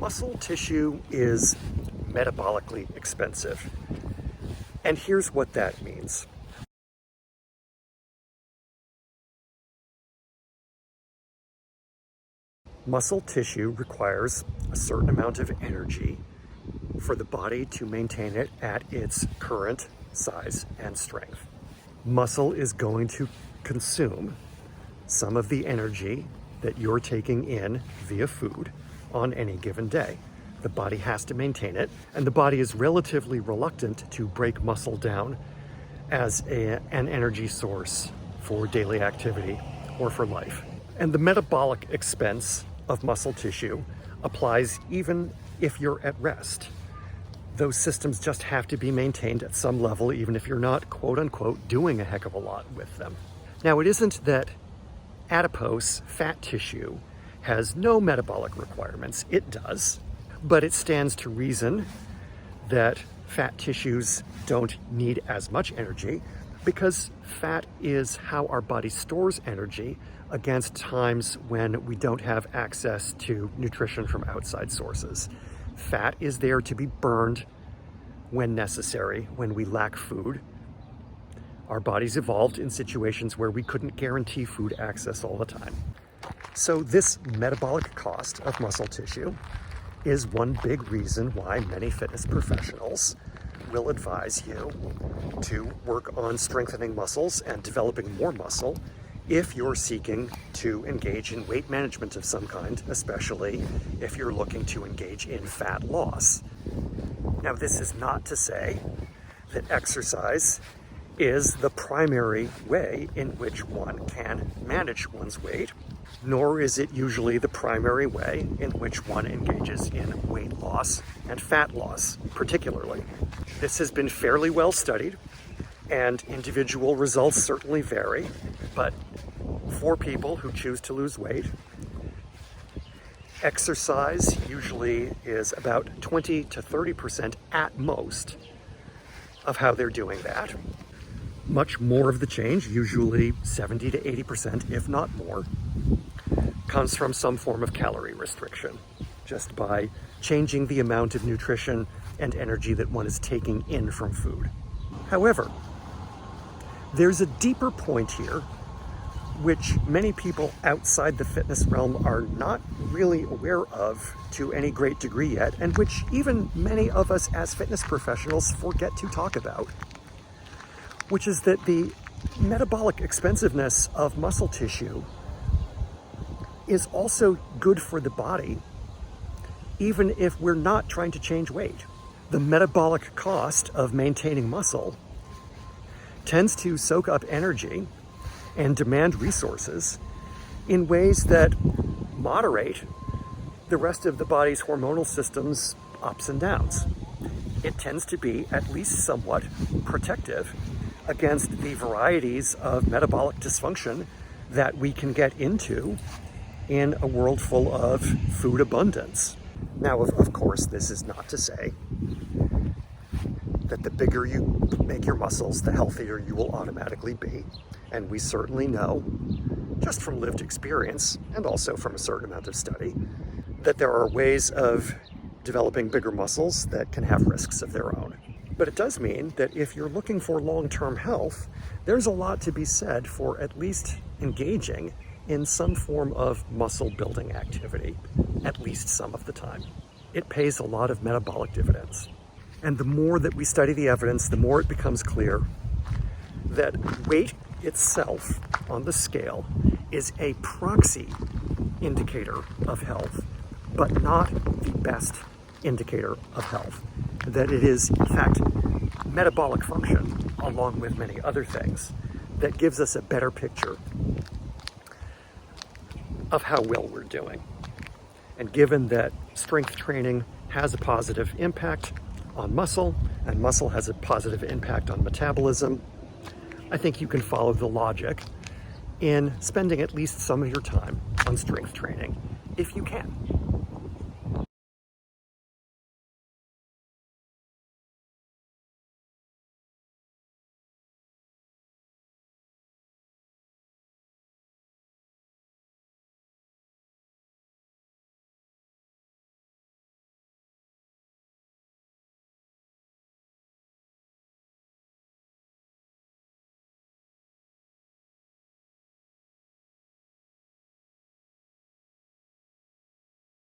Muscle tissue is metabolically expensive. And here's what that means. Muscle tissue requires a certain amount of energy for the body to maintain it at its current size and strength. Muscle is going to consume some of the energy that you're taking in via food on any given day. The body has to maintain it, and the body is relatively reluctant to break muscle down as an energy source for daily activity or for life. And the metabolic expense of muscle tissue applies even if you're at rest. Those systems just have to be maintained at some level, even if you're not, quote unquote, doing a heck of a lot with them. Now, it isn't that adipose fat tissue has no metabolic requirements. It does, but it stands to reason that fat tissues don't need as much energy because fat is how our body stores energy against times when we don't have access to nutrition from outside sources. Fat is there to be burned when necessary, when we lack food. Our bodies evolved in situations where we couldn't guarantee food access all the time. So this metabolic cost of muscle tissue is one big reason why many fitness professionals will advise you to work on strengthening muscles and developing more muscle if you're seeking to engage in weight management of some kind, especially if you're looking to engage in fat loss. Now, this is not to say that exercise is the primary way in which one can manage one's weight, nor is it usually the primary way in which one engages in weight loss and fat loss, particularly. This has been fairly well studied, and individual results certainly vary, but for people who choose to lose weight, exercise usually is about 20 to 30% at most of how they're doing that. Much more of the change, usually 70 to 80%, if not more, comes from some form of calorie restriction, just by changing the amount of nutrition and energy that one is taking in from food. However, there's a deeper point here, which many people outside the fitness realm are not really aware of to any great degree yet, and which even many of us as fitness professionals forget to talk about, which is that the metabolic expensiveness of muscle tissue is also good for the body, even if we're not trying to change weight. The metabolic cost of maintaining muscle tends to soak up energy and demand resources in ways that moderate the rest of the body's hormonal system's ups and downs. It tends to be at least somewhat protective against the varieties of metabolic dysfunction that we can get into in a world full of food abundance. Now, of course, this is not to say that the bigger you make your muscles, the healthier you will automatically be. And we certainly know, just from lived experience and also from a certain amount of study, that there are ways of developing bigger muscles that can have risks of their own. But it does mean that if you're looking for long-term health, there's a lot to be said for at least engaging in some form of muscle building activity, at least some of the time. It pays a lot of metabolic dividends. And the more that we study the evidence, the more it becomes clear that weight itself on the scale is a proxy indicator of health, but not the best indicator of health. That it is, in fact, metabolic function, along with many other things, that gives us a better picture of how well we're doing. And given that strength training has a positive impact on muscle, and muscle has a positive impact on metabolism, I think you can follow the logic in spending at least some of your time on strength training, if you can.